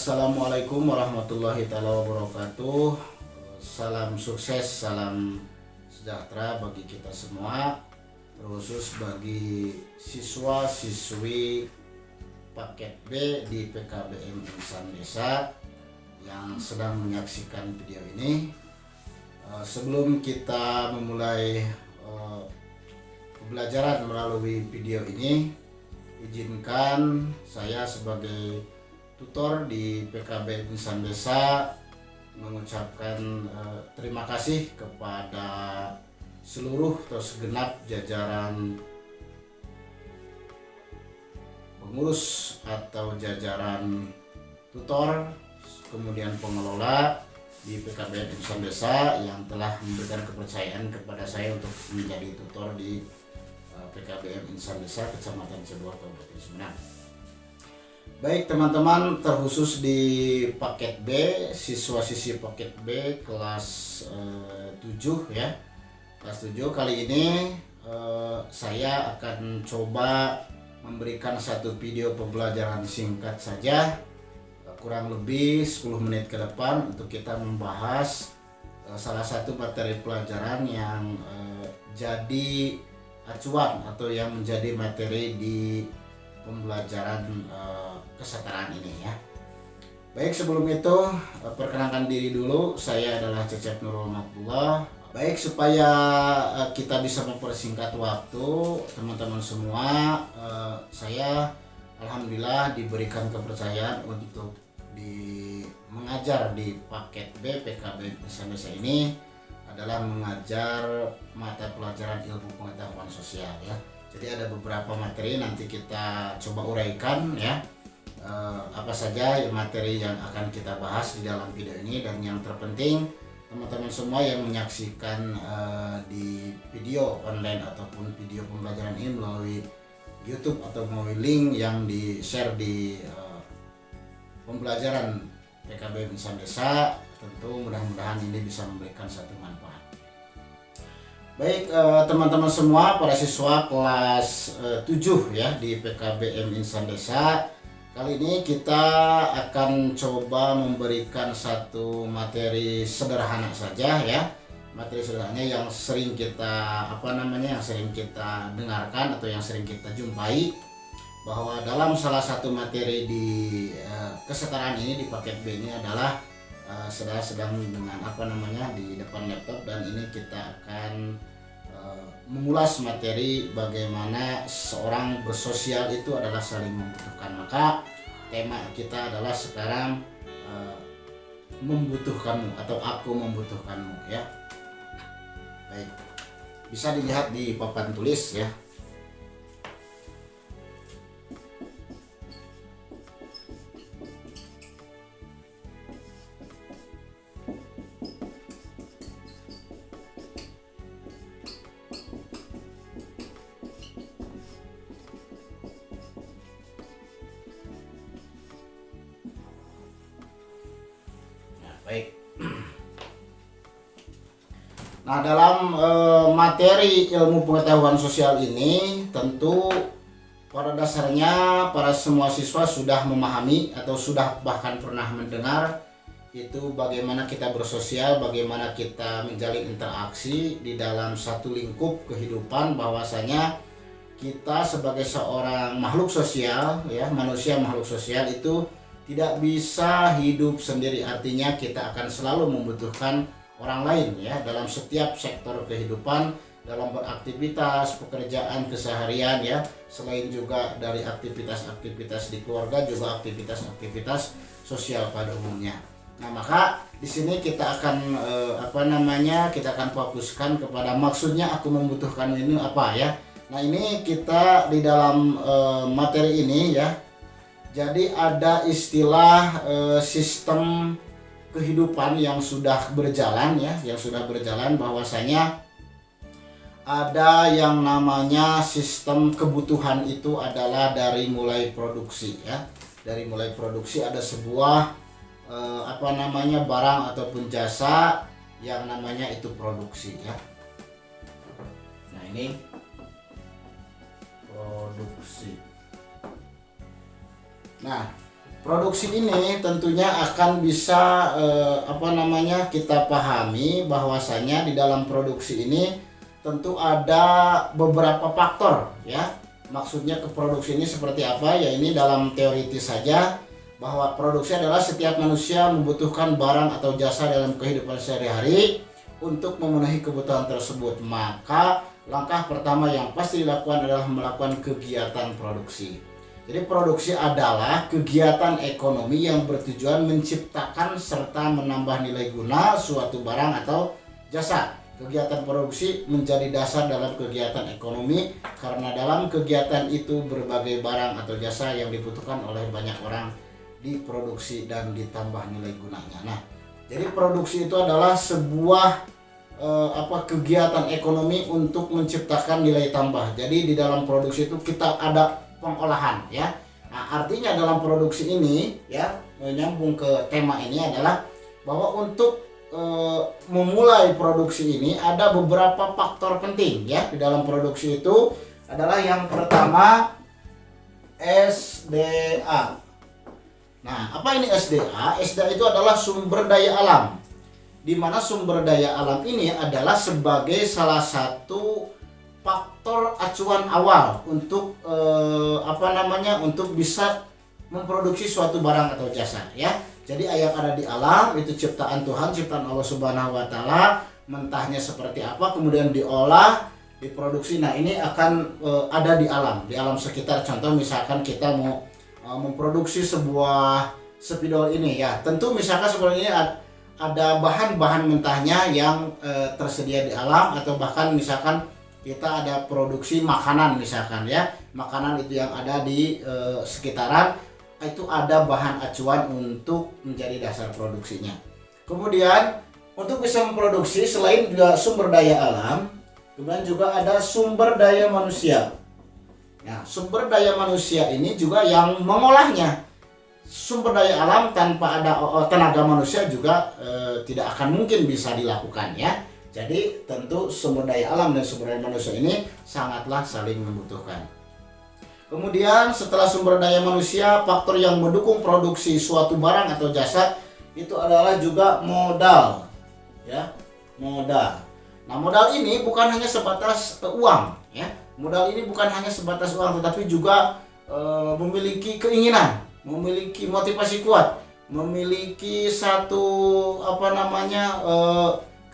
Assalamualaikum warahmatullahi taala wabarakatuh. Salam sukses, salam sejahtera bagi kita semua, terkhusus bagi siswa-siswi paket B di PKBM Insan Desa yang sedang menyaksikan video ini. Sebelum kita memulai pembelajaran melalui video ini, izinkan saya sebagai tutor di PKBM Insan Desa mengucapkan terima kasih kepada seluruh atau segenap jajaran pengurus atau jajaran tutor, kemudian pengelola di PKBM Insan Desa yang telah memberikan kepercayaan kepada saya untuk menjadi tutor di PKBM Insan Desa Kecamatan Cibua, Kabupaten Sumedang. Baik teman-teman, terkhusus di paket B, siswa-siswi paket B kelas 7 ya. Kelas 7 kali ini saya akan coba memberikan satu video pembelajaran singkat saja, kurang lebih 10 menit ke depan, untuk kita membahas salah satu materi pelajaran yang jadi acuan atau yang menjadi materi di pembelajaran kesetaraan ini ya. Baik, sebelum itu perkenalkan diri dulu, saya adalah Cecep Nurul Makbullah. Baik, supaya kita bisa mempersingkat waktu teman-teman semua, saya alhamdulillah diberikan kepercayaan untuk mengajar di paket B PKBM Insan Desa ini adalah mengajar mata pelajaran ilmu pengetahuan sosial ya. Jadi ada beberapa materi, nanti kita coba uraikan ya, apa saja materi yang akan kita bahas di dalam video ini. Dan yang terpenting, teman-teman semua yang menyaksikan di video online ataupun video pembelajaran ini melalui YouTube atau melalui link yang di-share di pembelajaran PKBM Insan Desa, tentu mudah-mudahan ini bisa memberikan satu manfaat. Baik teman-teman semua, para siswa kelas 7 ya di PKBM Insan Desa, kali ini kita akan coba memberikan satu materi sederhana saja ya. Materi sederhana yang sering kita yang sering kita dengarkan atau yang sering kita jumpai, bahwa dalam salah satu materi di kesetaraan ini di paket B ini adalah sedang dengan di depan laptop, dan ini kita akan mengulas materi bagaimana seorang bersosial itu adalah saling membutuhkan. Maka tema kita adalah sekarang membutuhkanmu atau aku membutuhkanmu ya. Baik, bisa dilihat di papan tulis ya. Baik. Nah, dalam materi ilmu pengetahuan sosial ini, tentu pada dasarnya para semua siswa sudah memahami atau sudah bahkan pernah mendengar itu bagaimana kita bersosial, bagaimana kita menjalin interaksi di dalam satu lingkup kehidupan, bahwasanya kita sebagai seorang makhluk sosial ya, manusia makhluk sosial itu tidak bisa hidup sendiri. Artinya kita akan selalu membutuhkan orang lain ya, dalam setiap sektor kehidupan, dalam beraktivitas, pekerjaan keseharian ya, selain juga dari aktivitas-aktivitas di keluarga, juga aktivitas-aktivitas sosial pada umumnya. Nah, maka di sini kita akan kita akan fokuskan kepada maksudnya aku membutuhkan ini apa ya. Nah, ini kita di dalam materi ini ya. Jadi ada istilah sistem kehidupan yang sudah berjalan ya, bahwasanya ada yang namanya sistem kebutuhan. Itu adalah dari mulai produksi ya. Dari mulai produksi ada sebuah barang ataupun jasa yang namanya itu produksi ya. Nah, ini produksi. Nah, produksi ini tentunya akan bisa kita pahami bahwasanya di dalam produksi ini tentu ada beberapa faktor ya. Maksudnya ke produksi ini seperti apa? Ya ini dalam teoritis saja, bahwa produksi adalah setiap manusia membutuhkan barang atau jasa dalam kehidupan sehari-hari untuk memenuhi kebutuhan tersebut. Maka langkah pertama yang pasti dilakukan adalah melakukan kegiatan produksi. Jadi produksi adalah kegiatan ekonomi yang bertujuan menciptakan serta menambah nilai guna suatu barang atau jasa. Kegiatan produksi menjadi dasar dalam kegiatan ekonomi karena dalam kegiatan itu berbagai barang atau jasa yang dibutuhkan oleh banyak orang diproduksi dan ditambah nilai gunanya. Nah, jadi produksi itu adalah sebuah kegiatan ekonomi untuk menciptakan nilai tambah. Jadi di dalam produksi itu kita ada pengolahan ya. Nah, artinya dalam produksi ini ya, menyambung ke tema ini adalah bahwa untuk memulai produksi ini ada beberapa faktor penting ya. Di dalam produksi itu adalah yang pertama SDA. Nah, apa ini SDA? SDA itu adalah sumber daya alam, di mana sumber daya alam ini adalah sebagai salah satu faktor acuan awal untuk untuk bisa memproduksi suatu barang atau jasa ya. Jadi yang ada di alam itu ciptaan Tuhan, ciptaan Allah Subhanahu wa taala, mentahnya seperti apa kemudian diolah, diproduksi. Nah, ini akan ada di alam sekitar. Contoh misalkan kita mau memproduksi sebuah spidol ini ya. Tentu misalkan seperti ini ada bahan-bahan mentahnya yang tersedia di alam, atau bahkan misalkan kita ada produksi makanan misalkan ya. Makanan itu yang ada di sekitaran itu ada bahan acuan untuk menjadi dasar produksinya. Kemudian untuk bisa memproduksi selain juga sumber daya alam, kemudian juga ada sumber daya manusia. Nah, sumber daya manusia ini juga yang mengolahnya. Sumber daya alam tanpa ada tenaga manusia juga tidak akan mungkin bisa dilakukan ya. Jadi tentu sumber daya alam dan sumber daya manusia ini sangatlah saling membutuhkan. Kemudian setelah sumber daya manusia, faktor yang mendukung produksi suatu barang atau jasa itu adalah juga modal ya, modal. Nah, modal ini bukan hanya sebatas uang ya. Modal ini bukan hanya sebatas uang, tetapi juga memiliki keinginan, memiliki motivasi kuat, memiliki satu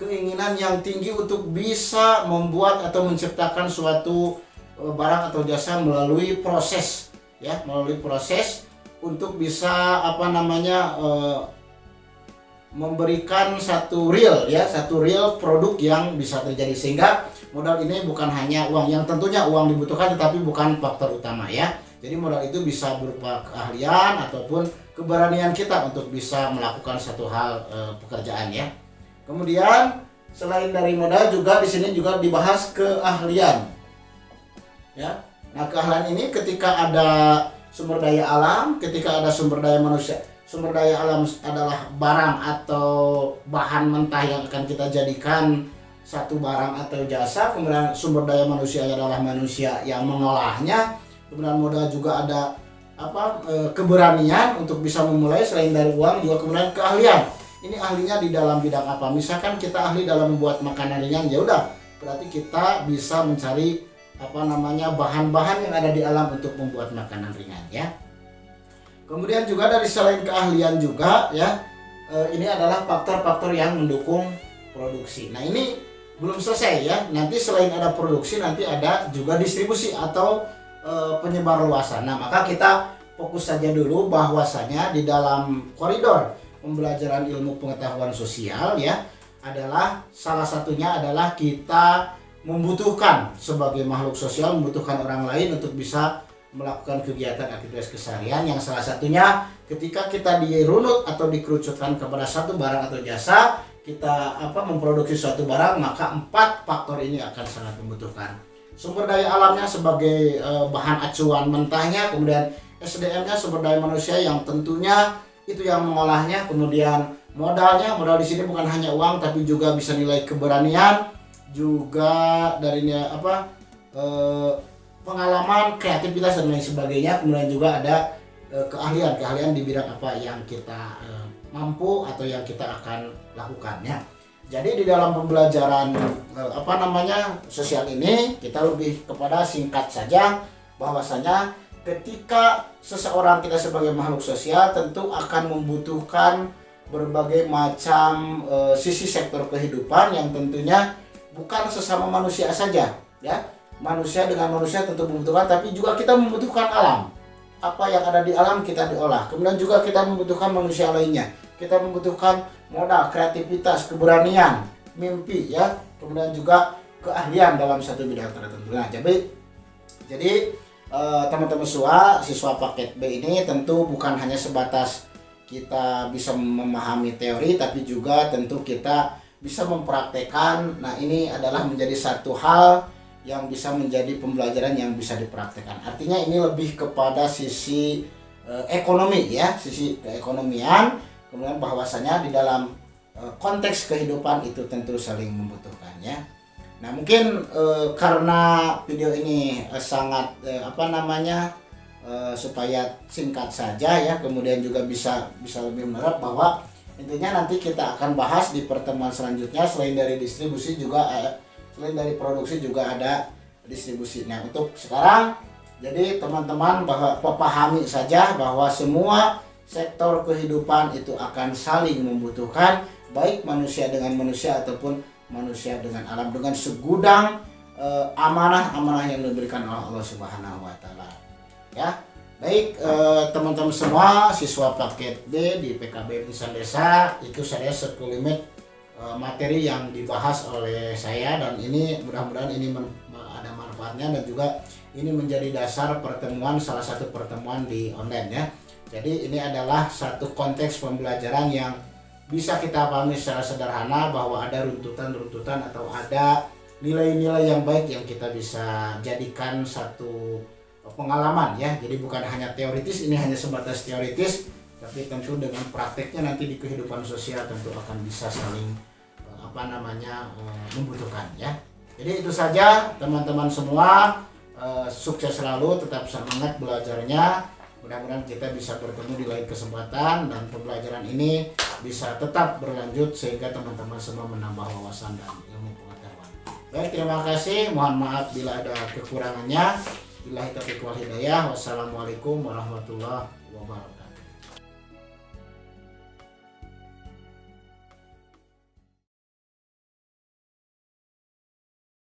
keinginan yang tinggi untuk bisa membuat atau menciptakan suatu barang atau jasa melalui proses ya, melalui proses untuk bisa memberikan satu real produk yang bisa terjadi. Sehingga modal ini bukan hanya uang, yang tentunya uang dibutuhkan tetapi bukan faktor utama ya. Jadi modal itu bisa berupa keahlian ataupun keberanian kita untuk bisa melakukan satu hal pekerjaan ya. Kemudian selain dari modal juga di sini juga dibahas keahlian. Ya. Nah, keahlian ini ketika ada sumber daya alam, ketika ada sumber daya manusia. Sumber daya alam adalah barang atau bahan mentah yang akan kita jadikan satu barang atau jasa. Kemudian sumber daya manusia adalah manusia yang mengolahnya. Kemudian modal juga ada keberanian untuk bisa memulai. Selain dari uang juga kemudian keahlian. Ini ahlinya di dalam bidang apa? Misalkan kita ahli dalam membuat makanan ringan, ya udah berarti kita bisa mencari bahan-bahan yang ada di alam untuk membuat makanan ringan ya. Kemudian juga dari selain keahlian juga ya, ini adalah faktor-faktor yang mendukung produksi. Nah, ini belum selesai ya. Nanti selain ada produksi, nanti ada juga distribusi atau penyebar luasan. Nah, maka kita fokus saja dulu bahwasanya di dalam koridor pembelajaran ilmu pengetahuan sosial ya, adalah salah satunya adalah kita membutuhkan sebagai makhluk sosial, membutuhkan orang lain untuk bisa melakukan kegiatan aktivitas keseharian, yang salah satunya ketika kita dirunut atau dikerucutkan kepada satu barang atau jasa, kita memproduksi suatu barang, maka 4 faktor ini akan sangat membutuhkan. Sumber daya alamnya sebagai bahan acuan mentahnya, kemudian SDM-nya sumber daya manusia yang tentunya itu yang mengolahnya, kemudian modal di sini bukan hanya uang tapi juga bisa nilai keberanian, juga darinya pengalaman, kreativitas dan lain sebagainya. Kemudian juga ada keahlian di bidang apa yang kita mampu atau yang kita akan lakukan ya. Jadi di dalam pembelajaran sosial ini kita lebih kepada singkat saja bahwasanya ketika seseorang kita sebagai makhluk sosial tentu akan membutuhkan berbagai macam sisi sektor kehidupan yang tentunya bukan sesama manusia saja ya. Manusia dengan manusia tentu membutuhkan, tapi juga kita membutuhkan alam. Apa yang ada di alam kita diolah. Kemudian juga kita membutuhkan manusia lainnya. Kita membutuhkan modal, kreativitas, keberanian, mimpi ya. Kemudian juga keahlian dalam satu bidang tertentu. Nah, jadi teman-teman siswa paket B ini tentu bukan hanya sebatas kita bisa memahami teori, tapi juga tentu kita bisa mempraktekkan. Nah, ini adalah menjadi satu hal yang bisa menjadi pembelajaran yang bisa dipraktekkan. Artinya ini lebih kepada sisi ekonomi ya, sisi keekonomian. Kemudian bahwasanya di dalam konteks kehidupan itu tentu saling membutuhkan ya. Nah, mungkin karena video ini sangat supaya singkat saja ya, kemudian juga bisa lebih menerap bahwa intinya nanti kita akan bahas di pertemuan selanjutnya. Selain dari distribusi juga selain dari produksi juga ada distribusi. Nah, untuk sekarang jadi teman-teman bahwa pahami saja bahwa semua sektor kehidupan itu akan saling membutuhkan, baik manusia dengan manusia ataupun manusia dengan alam, dengan segudang amanah yang diberikan oleh Allah Subhanahu wa taala. Ya. Baik teman-teman semua siswa paket B di PKB Insan Desa, itu saya sekelumit materi yang dibahas oleh saya, dan ini mudah-mudahan ini ada manfaatnya dan juga ini menjadi dasar salah satu pertemuan di online ya. Jadi ini adalah satu konteks pembelajaran yang bisa kita pahami secara sederhana bahwa ada runtutan-runtutan atau ada nilai-nilai yang baik yang kita bisa jadikan satu pengalaman ya. Jadi bukan hanya teoritis, ini hanya sebatas teoritis, tapi tentu dengan prakteknya nanti di kehidupan sosial tentu akan bisa saling membutuhkan ya. Jadi itu saja teman-teman semua, sukses selalu, tetap semangat belajarnya. Mudah-mudahan kita bisa bertemu di lain kesempatan dan pembelajaran ini bisa tetap berlanjut sehingga teman-teman semua menambah wawasan dan ilmu pengetahuan. Baik, terima kasih. Mohon maaf bila ada kekurangannya. Billahi taufiq wal hidayah. Wassalamualaikum warahmatullahi wabarakatuh.